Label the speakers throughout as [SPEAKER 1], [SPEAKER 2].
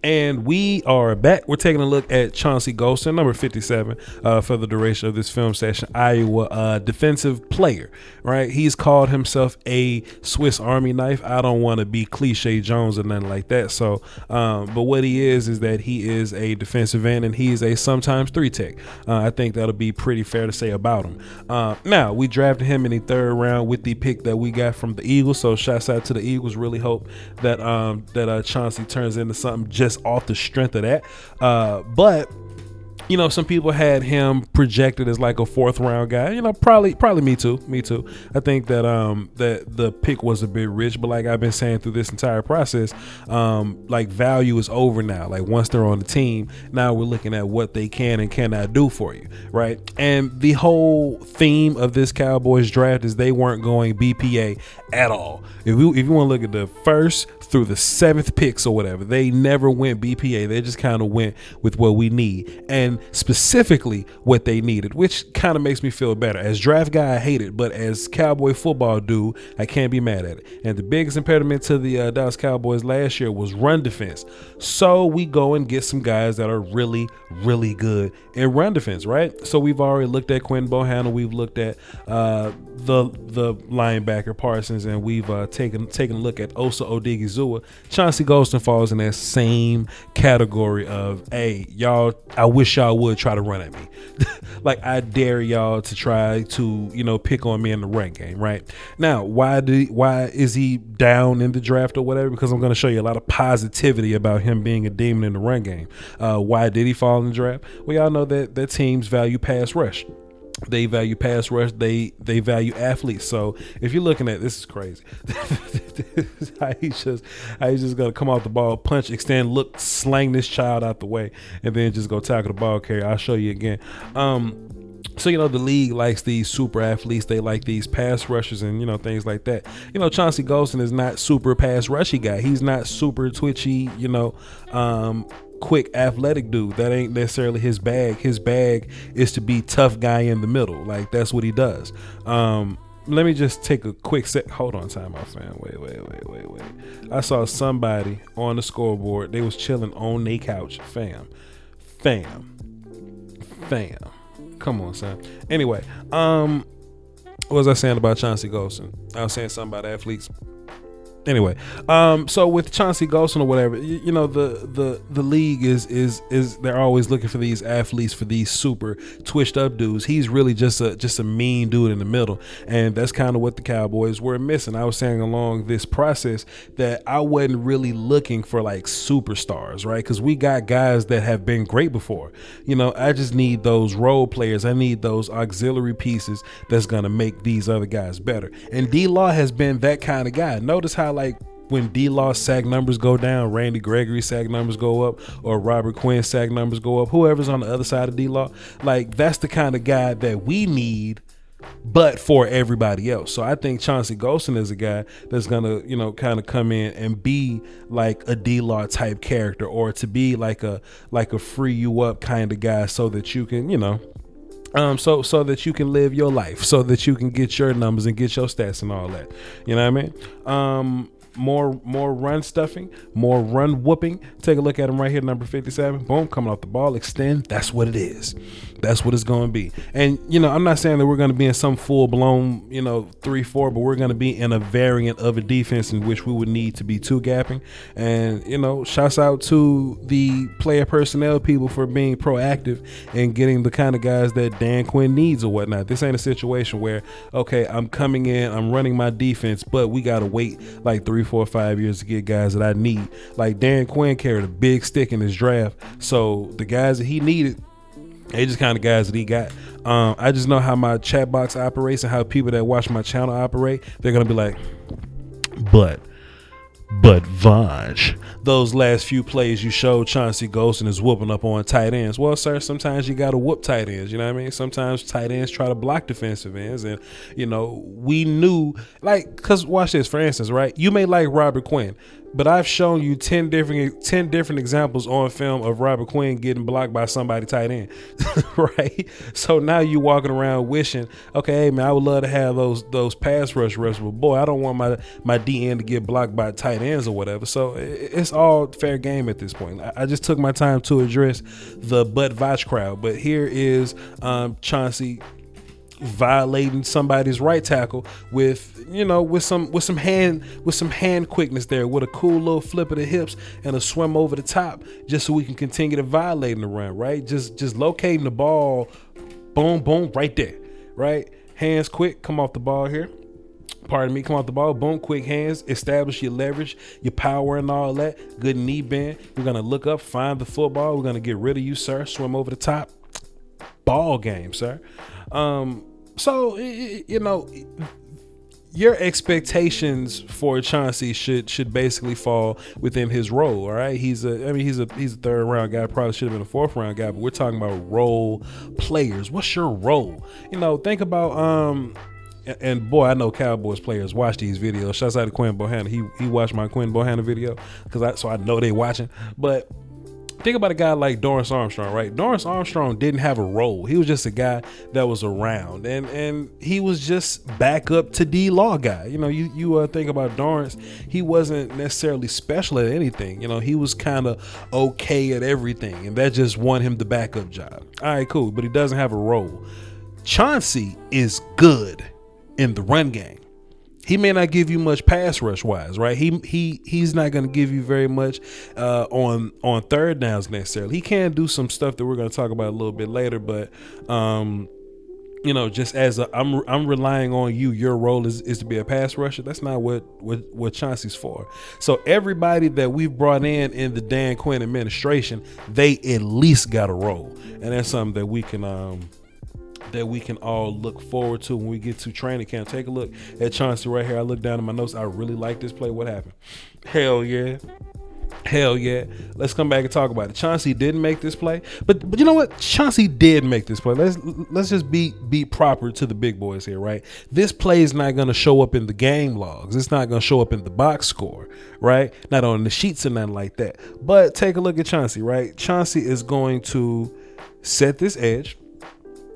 [SPEAKER 1] And we are back. We're taking a look at Chauncey Golston, number 57, for the duration of this film session. Iowa defensive player, right? He's called himself a Swiss Army knife. I don't want to be cliche Jones or nothing like that. So, but what he is that he is a defensive end and he's a sometimes 3-tech. I think that'll be pretty fair to say about him. Now, we drafted him in the 3rd round with the pick that we got from the Eagles. So, shouts out to the Eagles. Really hope that Chauncey turns into something just off the strength of that. But you know, some people had him projected as like a 4th round guy. You know, probably me too. I think that that the pick was a bit rich, but like I've been saying through this entire process, like value is over now. Like once they're on the team, now we're looking at what they can and cannot do for you, right? And the whole theme of this Cowboys draft is they weren't going BPA at all. If you want to look at the 1st through the 7th picks or whatever, they never went BPA. They just kind of went with what we need and specifically what they needed, which kind of makes me feel better. As draft guy, I hate it, but as Cowboy football dude, I can't be mad at it. And the biggest impediment to the Dallas Cowboys last year was run defense. So we go and get some guys that are really, really good in run defense, right? So we've already looked at Quinn Bohanna. We've looked at the linebacker Parsons, and we've taken a look at Osa Odigizua. Chauncey Golston falls in that same category of, hey, y'all, I wish y'all would try to run at me. Like, I dare y'all to try to, you know, pick on me in the run game, right? Now, why is he down in the draft or whatever? Because I'm going to show you a lot of positivity about him being a demon in the run game. Why did he fall in the draft? Well, y'all know that teams value pass rush. They value pass rush. They value athletes. So if you're looking at this, is crazy. he's just gonna come off the ball, punch, extend, look, slang this child out the way, and then just go tackle the ball carrier. I'll show you again. So, you know, the league likes these super athletes. They like these pass rushers and, you know, things like that. You know, Chauncey Golston is not super pass rushy guy. He's not super twitchy, you know, quick athletic dude. That ain't necessarily his bag. His bag is to be tough guy in the middle. Like, that's what he does. Let me just take a quick sec. Hold on, time out, fam. Wait. I saw somebody on the scoreboard. They was chilling on their couch. Fam. Come on, son. Anyway, what was I saying about Chauncey Golston? I was saying something about athletes. Anyway, so with Chauncey Golston or whatever, you know, the league is they're always looking for these athletes, for these super twitched up dudes. He's really just a mean dude in the middle, and that's kind of what the Cowboys were missing. I was saying along this process that I wasn't really looking for like superstars, right? Because we got guys that have been great before. You know, I just need those role players. I need those auxiliary pieces that's gonna make these other guys better. And D-Law has been that kind of guy. Notice how, like, when D-Law sack numbers go down, Randy Gregory sack numbers go up, or Robert Quinn sack numbers go up, whoever's on the other side of D-Law, like, that's the kind of guy that we need, but for everybody else. So I think Chauncey Golston is a guy that's gonna, you know, kind of come in and be like a D-Law type character, or to be like a free you up kind of guy, so that you can, you know, so that you can live your life, so that you can get your numbers and get your stats and all that. You know what I mean? More run stuffing, more run whooping. Take a look at him right here, number 57. Boom, coming off the ball, extend. That's what it is. That's what it's going to be. And, you know, I'm not saying that we're going to be in some full-blown, you know, 3-4, but we're going to be in a variant of a defense in which we would need to be two-gapping. And, you know, shouts out to the player personnel people for being proactive and getting the kind of guys that Dan Quinn needs or whatnot. This ain't a situation where, okay, I'm coming in, I'm running my defense, but we got to wait like 3, 4, 5 years to get guys that I need. Like, Dan Quinn carried a big stick in his draft, so the guys that he needed, they just kind of guys that he got. I just know how my chat box operates and how people that watch my channel operate. They're gonna be like, but Voch, those last few plays you showed Chauncey Golston is whooping up on tight ends. Well, sir, sometimes you got to whoop tight ends. You know what I mean? Sometimes tight ends try to block defensive ends. And, you know, we knew, like, because watch this, for instance, right? You may like Robert Quinn. But I've shown you 10 different examples on film of Robert Quinn getting blocked by somebody tight end, right? So now you walking around wishing, okay, hey man, I would love to have those pass rush reps, but boy, I don't want my DN to get blocked by tight ends or whatever. So it's all fair game at this point. I just took my time to address the Voch crowd, but here is Chauncey violating somebody's right tackle with some hand quickness there, with a cool little flip of the hips and a swim over the top, just so we can continue to violate in the run, right? Just locating the ball, boom, boom, right there, right? Hands quick, come off the ball here. Pardon me, come off the ball, boom, quick hands, establish your leverage, your power and all that. Good knee bend. We're gonna look up, find the football. We're gonna get rid of you, sir. Swim over the top. Ball game, sir. So your expectations for Chauncey should basically fall within his role. All right, he's a third round guy. Probably should have been a fourth round guy, but we're talking about role players. What's your role? Think about and boy, I know Cowboys players watch these videos. Shouts out to Quinn Bohanna. He watched my Quinn Bohanna video so I know they watching. But think about a guy like Dorrance Armstrong, right? Dorrance Armstrong didn't have a role. He was just a guy that was around, and he was just backup to D-Law guy. You think about Dorrance, he wasn't necessarily special at anything. He was kind of okay at everything, and that just won him the backup job. All right, cool, but he doesn't have a role. Chauncey is good in the run game. He may not give you much pass rush wise, right? He's not going to give you very much on third downs necessarily. He can do some stuff that we're going to talk about a little bit later, but just as I'm relying on you. Your role is to be a pass rusher. That's not what Chauncey's for. So everybody that we've brought in the Dan Quinn administration, they at least got a role, and that's something that we can all look forward to when we get to training camp. Take a look at Chauncey right here. I look down at my notes. I really like this play. What happened? Hell yeah. Let's come back and talk about it. Chauncey didn't make this play, but you know what? Chauncey did make this play. Let's just be proper to the big boys here, right? This play is not going to show up in the game logs. It's not going to show up in the box score, right? Not on the sheets or nothing like that. But take a look at Chauncey, right? Chauncey is going to set this edge,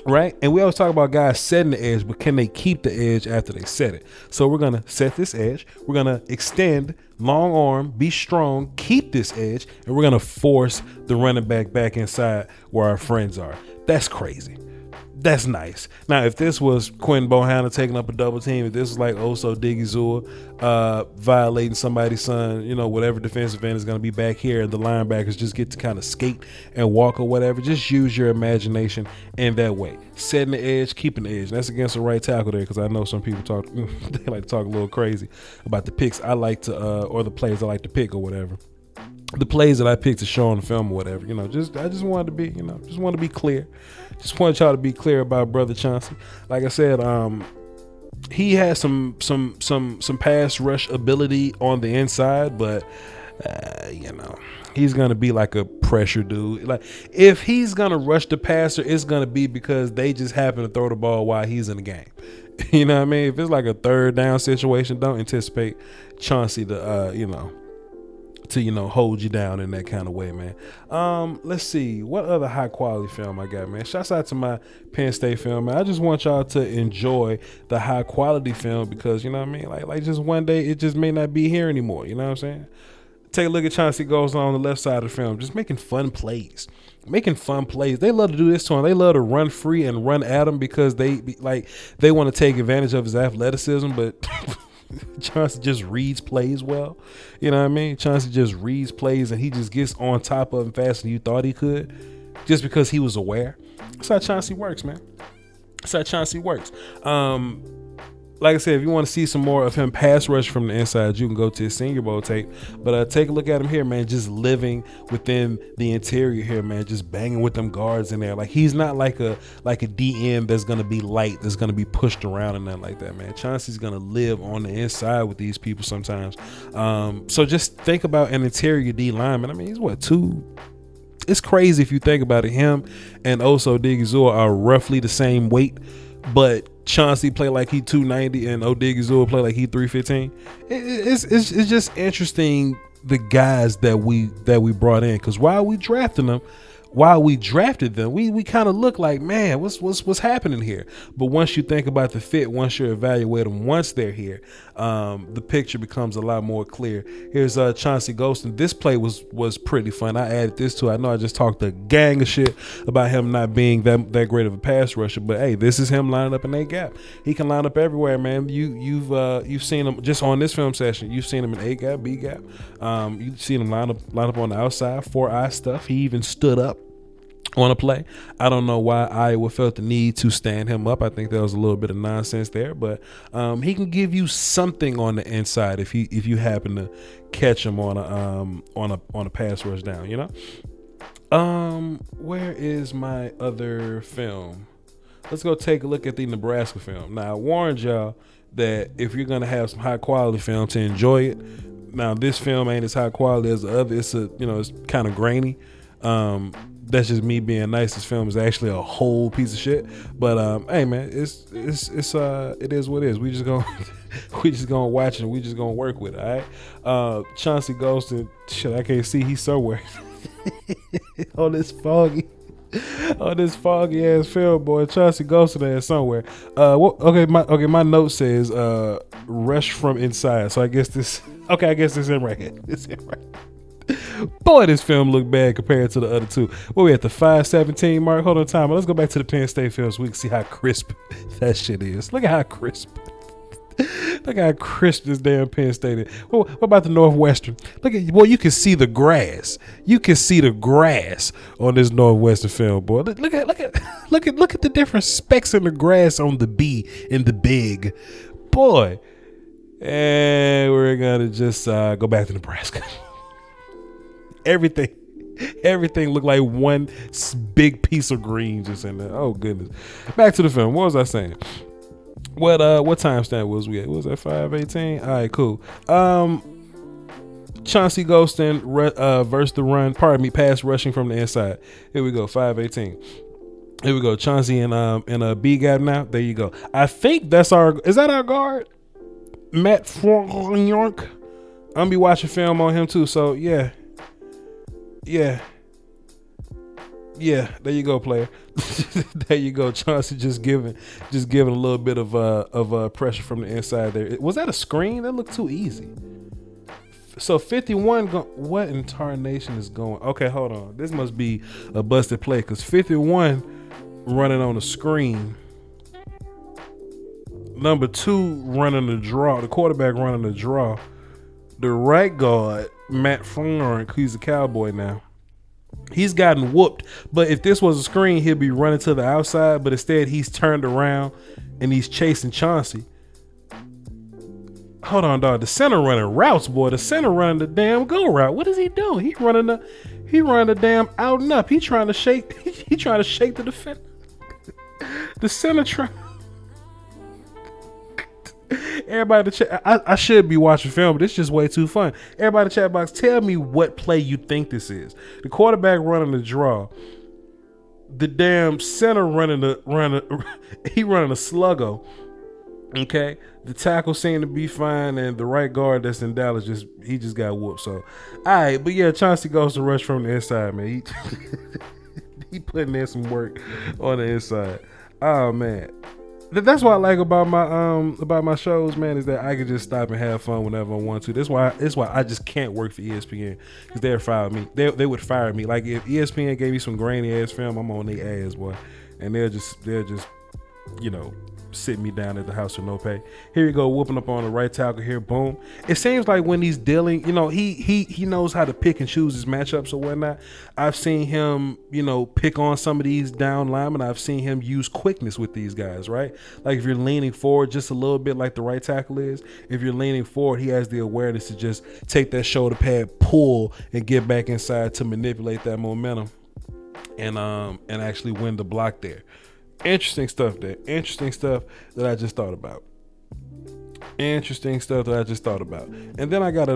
[SPEAKER 1] right? And we always talk about guys setting the edge, but can they keep the edge after they set it? So we're going to set this edge. We're going to extend, long arm, be strong, keep this edge, and we're going to force the running back inside where our friends are. That's crazy. That's nice. Now, if this was Quinn Bohanna taking up a double team, if this was like Oso Digizua violating somebody's son, whatever defensive end is going to be back here, and the linebackers just get to kind of skate and walk or whatever, just use your imagination in that way. Setting the edge, keeping the edge. That's against the right tackle there, because I know some people they like to talk a little crazy about the picks I like to, or the plays I like to pick or whatever. The plays that I picked to show on the film or whatever, I just wanted to be, just want to be clear. Just want y'all to be clear about brother Chauncey. Like I said, he has some pass rush ability on the inside, but he's gonna be like a pressure dude. Like if he's gonna rush the passer, it's gonna be because they just happen to throw the ball while he's in the game. You know what I mean? If it's like a third down situation, don't anticipate Chauncey to hold you down in that kind of way, man. Let's see what other high quality film I got, man. Shouts out to my Penn State film, man. I just want y'all to enjoy the high quality film, because like just one day it just may not be here anymore. You know what I'm saying? Take a look at Chauncey Golston on the left side of the film, just making fun plays. They love to do this to him. They love to run free and run at him because they want to take advantage of his athleticism, but Chauncey just reads plays well. You know what I mean? Chauncey just reads plays and he just gets on top of them faster than you thought he could, just because he was aware. That's how Chauncey works, man. That's how Chauncey works. Like I said, if you want to see some more of him pass rush from the inside, you can go to his Senior Bowl tape. But take a look at him here, man, just living within the interior here, man, just banging with them guards in there. Like he's not like a DM that's going to be light, that's going to be pushed around and nothing like that, man. Chauncey's going to live on the inside with these people sometimes. So just think about an interior D-Lineman. I mean, he's what, 2? It's crazy if you think about it. Him and Oso Digizua are roughly the same weight, but Chauncey play like he 290 and Odigizua play like he 315. It's just interesting, the guys that we brought in, because while we drafted them, we kind of look like, man, what's happening here? But once you think about the fit, once you evaluate them, once they're here, the picture becomes a lot more clear. Here's Chauncey Golston. This play was pretty fun. I added this to it. I know I just talked a gang of shit about him not being that great of a pass rusher, but hey, this is him lining up in A gap. He can line up everywhere, man. You've seen him just on this film session. You've seen him in A gap, B gap. You've seen him line up on the outside, 4-eye stuff. He even stood up on a play. I don't know why Iowa felt the need to stand him up. I think there was a little bit of nonsense there, but he can give you something on the inside if you happen to catch him on a pass rush down, you know. Where is my other film? Let's go take a look at the Nebraska film. Now, I warned y'all that if you're gonna have some high quality film to enjoy it, now this film ain't as high quality as the other. It's it's kind of grainy. That's just me being nice. This film is actually a whole piece of shit. But hey man, it is what it is. We just gonna watch it and we just gonna work with it, all right? Chauncey Golston, shit, I can't see, he's somewhere. on this foggy ass film, boy. Chauncey Golston is somewhere. My note says rush from inside. So I guess this in right here. It's in right. Boy, this film looked bad compared to the other two. Well, we at the 5:17 mark. Hold on, time. Let's go back to the Penn State film so we can see how crisp that shit is. Look at how crisp. Look how crisp this damn Penn State is. What about the Northwestern? Look at, boy, you can see the grass. You can see the grass on this Northwestern film, boy. Look at the different specks in the grass on the B and the big. Boy. And we're gonna just go back to Nebraska. Everything looked like one big piece of green just in there. Oh goodness. Back to the film. What was I saying? What timestamp was we at? Was that 5:18? All right, cool. Chauncey Golston versus the run. Pardon me, pass rushing from the inside. Here we go. 5:18. Here we go. Chauncey in a B gap now. There you go. I think that's is that our guard? Matt Frank. I'm gonna be watching film on him too. So yeah. Yeah, there you go, player. There you go, Chauncey just giving a little bit of pressure from the inside there. Was that a screen? That looked too easy. So 51, what in tarnation is going? Okay, hold on. This must be a busted play because 51 running on a screen. Number 2 running the draw. The quarterback running the draw. The right guard, Matt Frank, he's a Cowboy now. He's gotten whooped, but if this was a screen, he'd be running to the outside, but instead he's turned around and he's chasing Chauncey. Hold on, dog. The center running routes, boy. The center running the damn go route. What is he doing? He running the damn out and up. He trying to shake the defender. The center trying. Everybody in the chat, I should be watching film, but it's just way too fun. Everybody in the chat box, tell me what play you think this is. The quarterback running the draw. The damn center running a sluggo. Okay, the tackle seemed to be fine, and the right guard that's in Dallas just got whooped. So, all right, but yeah, Chauncey goes to rush from the inside, man. He putting in some work on the inside. Oh man. That's what I like about my shows, man, is that I can just stop and have fun whenever I want to. That's why I just can't work for ESPN, because they'll fire me. They would fire me. Like if ESPN gave me some grainy ass film, I'm on their ass, boy, and they'll just sit me down at the house with no pay. Here you go, whooping up on the right tackle here, boom. It seems like when he's dealing, he knows how to pick and choose his matchups or whatnot. I've seen him, pick on some of these down linemen. I've seen him use quickness with these guys, right? Like if you're leaning forward just a little bit like the right tackle is, if you're leaning forward, he has the awareness to just take that shoulder pad, pull, and get back inside to manipulate that momentum and actually win the block there. Interesting stuff there. Interesting stuff that I just thought about. And then I got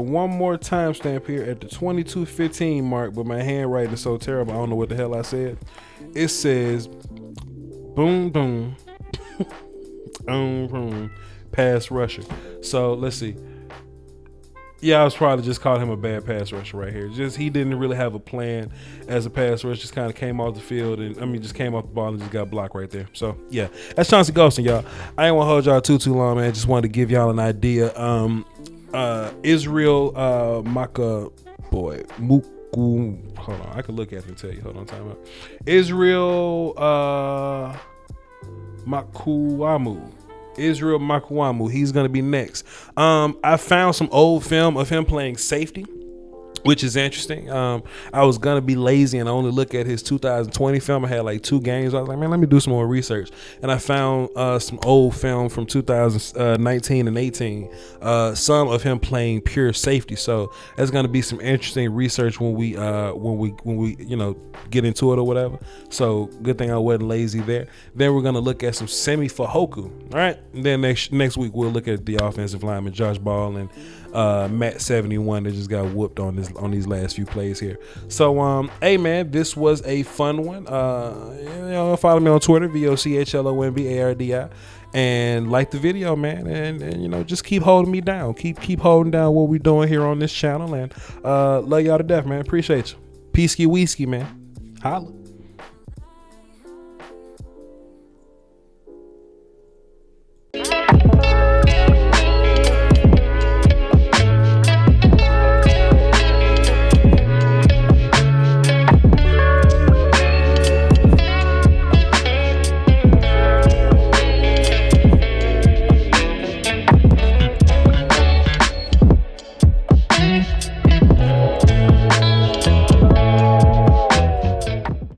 [SPEAKER 1] one more timestamp here at the 22:15 mark, but my handwriting is so terrible, I don't know what the hell I said. It says, boom, boom. pass rusher. So let's see. Yeah, I was probably just called him a bad pass rusher right here. Just he didn't really have a plan as a pass rusher. Just kind of came off the field just came off the ball and just got blocked right there. So yeah, that's Chauncey Golston, y'all. I ain't want to hold y'all too long, man. Just wanted to give y'all an idea. Israel Muku. Hold on, I can look at it and tell you. Hold on, time out. Israel Makuamu. He's gonna be next. I found some old film of him playing safety, which is interesting. I was gonna be lazy and only look at his 2020 film. I had like 2 games. I was like, man, let me do some more research. And I found some old film from 2019 and 18. Some of him playing pure safety. So that's gonna be some interesting research when we get into it or whatever. So good thing I wasn't lazy there. Then we're gonna look at some Semi Fahoku. All right. And then next week we'll look at the offensive lineman Josh Ball and Matt 71 that just got whooped on these last few plays here. So hey man, this was a fun one. Follow me on Twitter, VOCHLOMBARDI, and like the video, man, and just keep holding me down. Keep holding down what we're doing here on this channel, and love y'all to death, man. Appreciate you. Peace, whiskey, man. Holla.